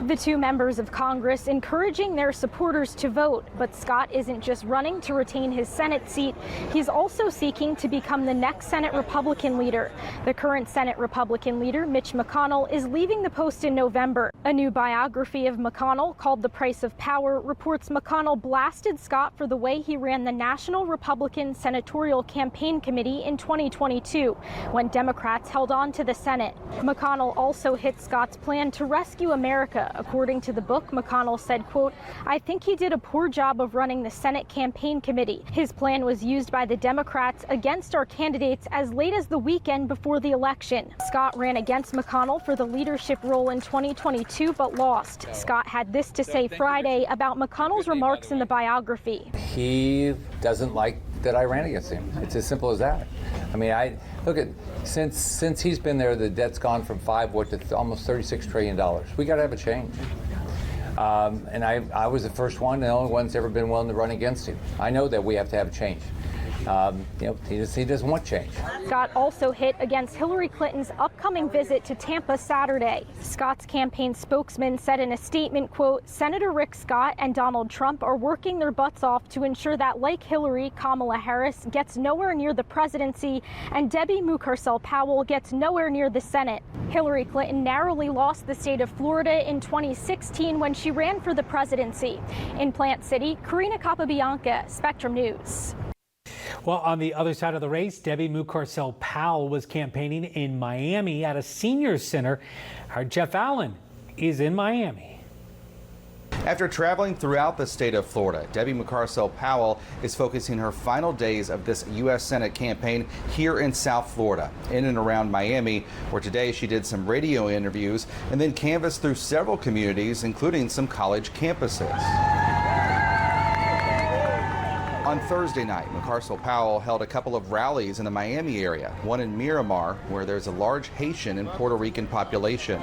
The two members of Congress encouraging their supporters to vote, but Scott isn't just running to retain his Senate seat, he's also seeking to become the next Senate Republican leader. The current Senate Republican leader, Mitch McConnell, is leaving the post in November. A new biography of McConnell, called The Price of Power, reports McConnell blasted Scott for the way he ran the National Republican Senatorial Campaign Committee in 2022, when Democrats held on to the Senate. McConnell also hit Scott's plan to rescue America. According to the book, McConnell said, quote, "I think he did a poor job of running the Senate Campaign Committee. His plan was used by the Democrats against our candidates as late as the weekend before the election." Scott ran against McConnell for the leadership role in 2022, but lost. Scott had this to say Friday about McConnell's remarks in the biography. He doesn't like that I ran against him. It's as simple as that. I mean, since he's been there, the debt's gone from to almost $36 trillion. We got to have a change. And I was the first one, the only one that's ever been willing to run against him. I know that we have to have a change. He doesn't want change. Scott also hit against Hillary Clinton's upcoming visit to Tampa Saturday. Scott's campaign spokesman said in a statement, quote, "Senator Rick Scott and Donald Trump are working their butts off to ensure that, like Hillary, Kamala Harris gets nowhere near the presidency and Debbie Mucarsel-Powell gets nowhere near the Senate." Hillary Clinton narrowly lost the state of Florida in 2016 when she ran for the presidency. In Plant City, Karina Capabianca, Spectrum News. Well, on the other side of the race, Debbie Mucarsel-Powell was campaigning in Miami at a senior center. Our Jeff Allen is in Miami. After traveling throughout the state of Florida, Debbie Mucarsel-Powell is focusing her final days of this U.S. Senate campaign here in South Florida, in and around Miami, where today she did some radio interviews and then canvassed through several communities, including some college campuses. On Thursday night, Mucarsel-Powell held a couple of rallies in the Miami area, one in Miramar, where there's a large Haitian and Puerto Rican population.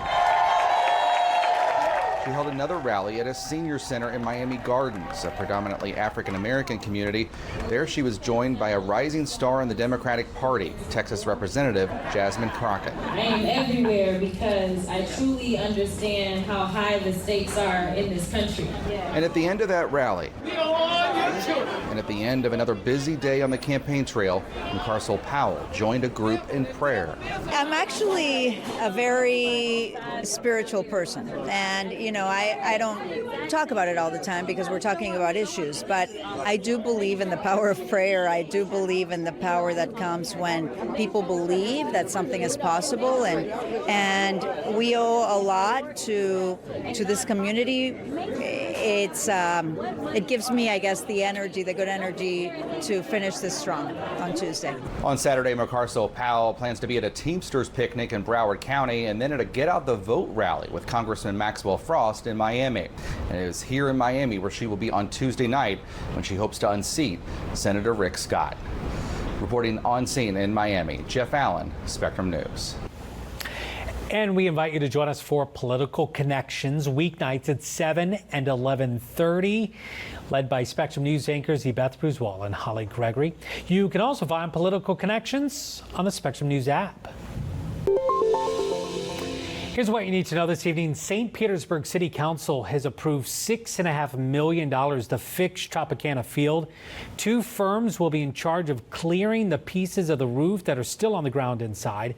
She held another rally at a senior center in Miami Gardens, a predominantly African-American community. There she was joined by a rising star in the Democratic Party, Texas Representative Jasmine Crockett. I am everywhere because I truly understand how high the stakes are in this country. And at the end of that rally, and at the end of another busy day on the campaign trail, Mucarsel-Powell joined a group in prayer. I'm actually a very spiritual person, and I don't talk about it all the time because we're talking about issues, but I do believe in the power of prayer. I do believe in the power that comes when people believe that something is possible, and we owe a lot to this community. It gives me, I guess, the good energy to finish this strong on Tuesday. On Saturday, Mucarsel-Powell plans to be at a Teamsters picnic in Broward County and then at a Get Out the Vote rally with Congressman Maxwell Frost in Miami. And it is here in Miami where she will be on Tuesday night when she hopes to unseat Senator Rick Scott. Reporting on scene in Miami, Jeff Allen, Spectrum News. And we invite you to join us for Political Connections weeknights at 7 and 11:30, led by Spectrum News anchors Beth Bruswell and Holly Gregory. You can also find Political Connections on the Spectrum News app. Here's what you need to know this evening. St. Petersburg City Council has approved $6.5 million to fix Tropicana Field. Two firms will be in charge of clearing the pieces of the roof that are still on the ground inside.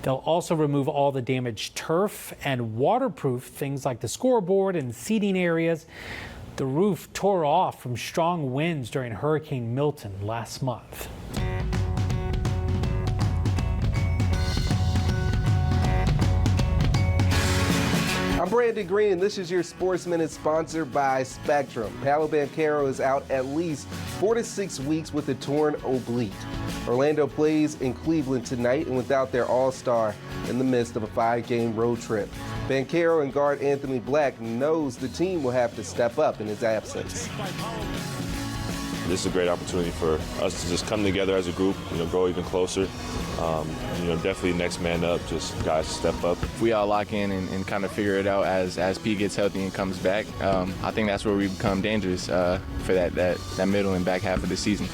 They'll also remove all the damaged turf and waterproof things like the scoreboard and seating areas. The roof tore off from strong winds during Hurricane Milton last month. I'm Brandon Green, and this is your Sports Minute sponsored by Spectrum. Paolo Banchero is out at least 4 to 6 weeks with a torn oblique. Orlando plays in Cleveland tonight and without their all-star in the midst of a 5-game road trip. Banchero and guard Anthony Black knows the team will have to step up in his absence. this is a great opportunity for us to just come together as a group, grow even closer. Definitely next man up, just guys step up. If we all lock in and kind of figure it out as P gets healthy and comes back, I think that's where we become dangerous for that middle and back half of the season.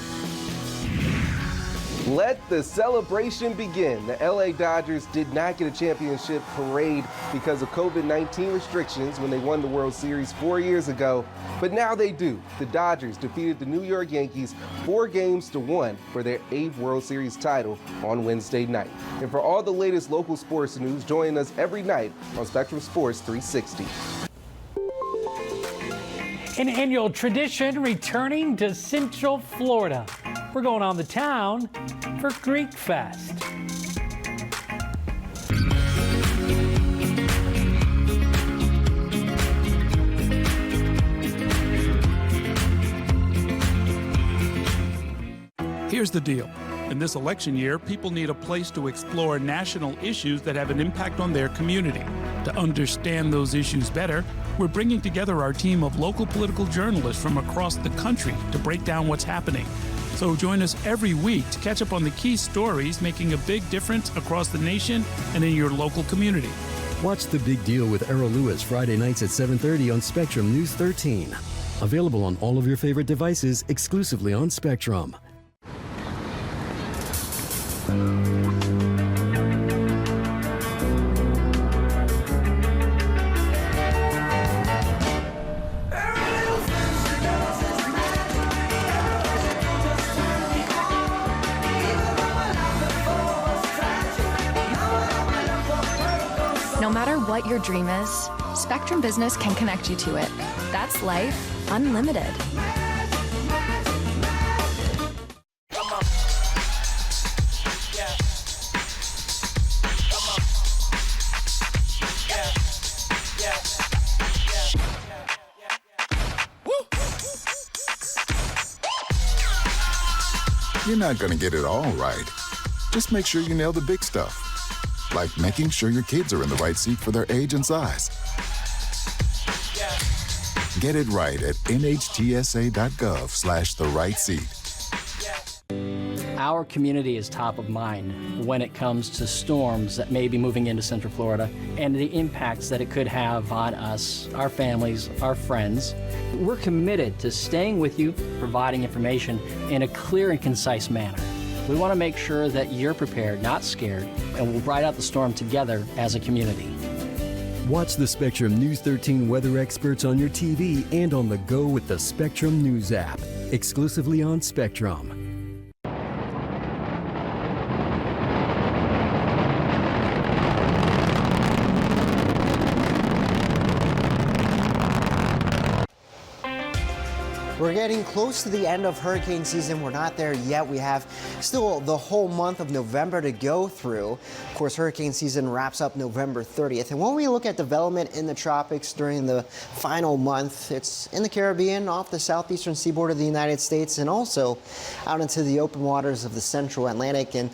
Let the celebration begin. The LA Dodgers did not get a championship parade because of COVID-19 restrictions when they won the World Series 4 years ago, but now they do. The Dodgers defeated the New York Yankees 4-1 for their 8th World Series title on Wednesday night. And for all the latest local sports news, join us every night on Spectrum Sports 360. An annual tradition returning to Central Florida. We're going on the town for Greek Fest. Here's the deal. In this election year, people need a place to explore national issues that have an impact on their community. To understand those issues better, we're bringing together our team of local political journalists from across the country to break down what's happening. So join us every week to catch up on the key stories making a big difference across the nation and in your local community. Watch The Big Deal with Errol Lewis Friday nights at 7:30 on Spectrum News 13. Available on all of your favorite devices exclusively on Spectrum. No matter what your dream is, Spectrum Business can connect you to it. That's life unlimited. You're not going to get it all right. Just make sure you nail the big stuff, like making sure your kids are in the right seat for their age and size. Get it right at nhtsa.gov/the-right-seat. Our community is top of mind when it comes to storms that may be moving into Central Florida and the impacts that it could have on us, our families, our friends. We're committed to staying with you, providing information in a clear and concise manner. We want to make sure that you're prepared, not scared, and we'll ride out the storm together as a community. Watch the Spectrum News 13 weather experts on your TV and on the go with the Spectrum News app, exclusively on Spectrum. We're getting close to the end of hurricane season. We're not there yet. We have still the whole month of November to go through. Of course, hurricane season wraps up November 30th. And when we look at development in the tropics during the final month, it's in the Caribbean, off the southeastern seaboard of the United States, and also out into the open waters of the central Atlantic. And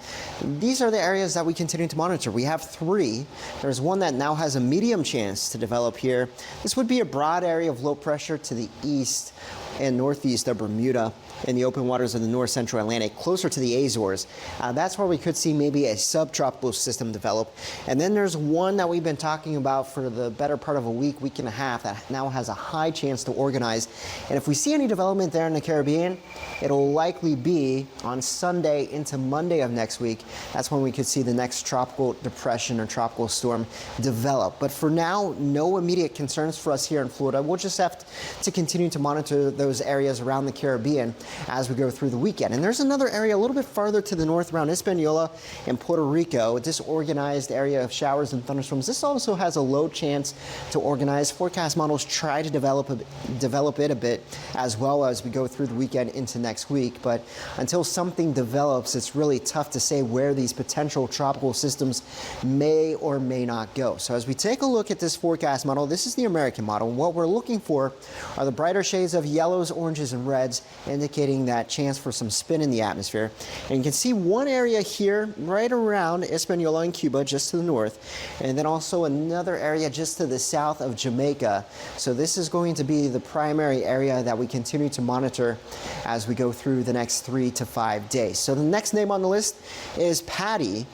these are the areas that we continue to monitor. We have 3. There's one that now has a medium chance to develop here. This would be a broad area of low pressure to the east and northeast of Bermuda in the open waters of the north central Atlantic, closer to the Azores. That's where we could see maybe a subtropical system develop. And then there's one that we've been talking about for the better part of a week and a half that now has a high chance to organize. And if we see any development there in the Caribbean, it'll likely be on Sunday into Monday of next week. That's when we could see the next tropical depression or tropical storm develop. But for now, no immediate concerns for us here in Florida. We'll just have to continue to monitor those areas around the Caribbean as we go through the weekend. And there's another area a little bit farther to the north around Hispaniola and Puerto Rico, a disorganized area of showers and thunderstorms. This also has a low chance to organize. Forecast models try to develop it a bit as well as we go through the weekend into next week. But until something develops, it's really tough to say where these potential tropical systems may or may not go. So as we take a look at this forecast model, this is the American model. What we're looking for are the brighter shades of yellow yellows, oranges, and reds, indicating that chance for some spin in the atmosphere. And you can see one area here right around Hispaniola and Cuba, just to the north, and then also another area just to the south of Jamaica. So this is going to be the primary area that we continue to monitor as we go through the next 3 to 5 days. So the next name on the list is Patty.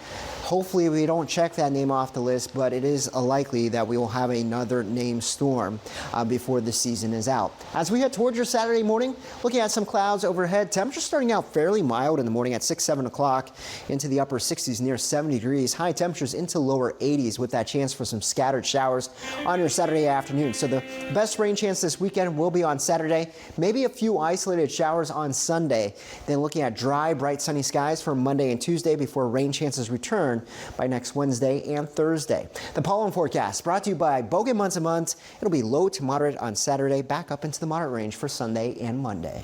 Hopefully we don't check that name off the list, but it is likely that we will have another named storm before the season is out. As we head towards your Saturday morning, looking at some clouds overhead, temperatures starting out fairly mild in the morning at 6, 7 o'clock into the upper 60s near 70 degrees. High temperatures into lower 80s with that chance for some scattered showers on your Saturday afternoon. So the best rain chance this weekend will be on Saturday, maybe a few isolated showers on Sunday. Then looking at dry, bright, sunny skies for Monday and Tuesday before rain chances return by next Wednesday and Thursday. The pollen forecast brought to you by Bogan Munz & Munz. It'll be low to moderate on Saturday, back up into the moderate range for Sunday and Monday.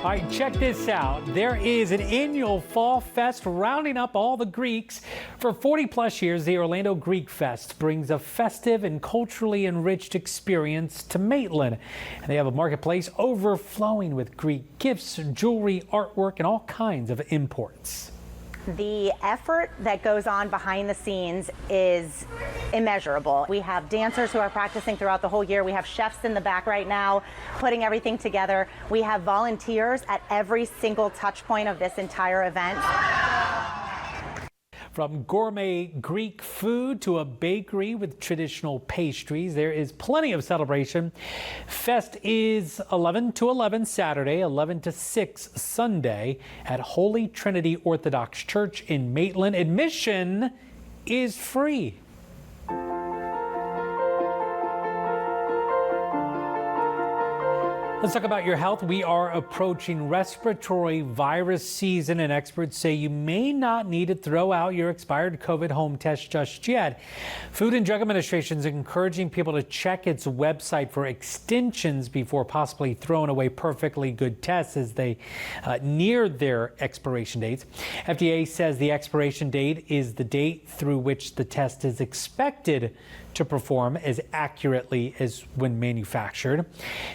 All right, check this out. There is an annual Fall Fest rounding up all the Greeks. For 40 plus years, the Orlando Greek Fest brings a festive and culturally enriched experience to Maitland. And they have a marketplace overflowing with Greek gifts, jewelry, artwork, and all kinds of imports. The effort that goes on behind the scenes is immeasurable. We have dancers who are practicing throughout the whole year. We have chefs in the back right now putting everything together. We have volunteers at every single touch point of this entire event. From gourmet Greek food to a bakery with traditional pastries, there is plenty of celebration. Fest is 11 to 11 Saturday, 11 to 6 Sunday at Holy Trinity Orthodox Church in Maitland. Admission is free. Let's talk about your health. We are approaching respiratory virus season, and experts say you may not need to throw out your expired COVID home test just yet. Food and Drug Administration is encouraging people to check its website for extensions before possibly throwing away perfectly good tests as they near their expiration dates. FDA says the expiration date is the date through which the test is expected to perform as accurately as when manufactured.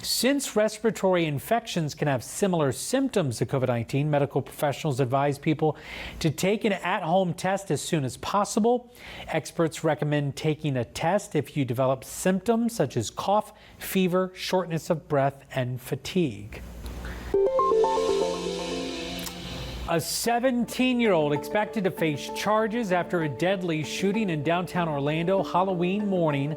Since respiratory infections can have similar symptoms to COVID-19, medical professionals advise people to take an at-home test as soon as possible. Experts recommend taking a test if you develop symptoms such as cough, fever, shortness of breath, and fatigue. A 17-year-old expected to face charges after a deadly shooting in downtown Orlando Halloween morning.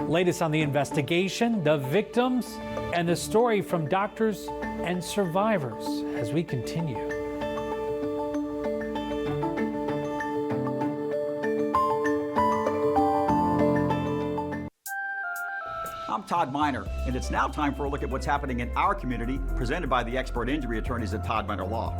Latest on the investigation, the victims, and the story from doctors and survivors as we continue. I'm Todd Miner, and it's now time for a look at what's happening in our community, presented by the expert injury attorneys at Todd Miner Law.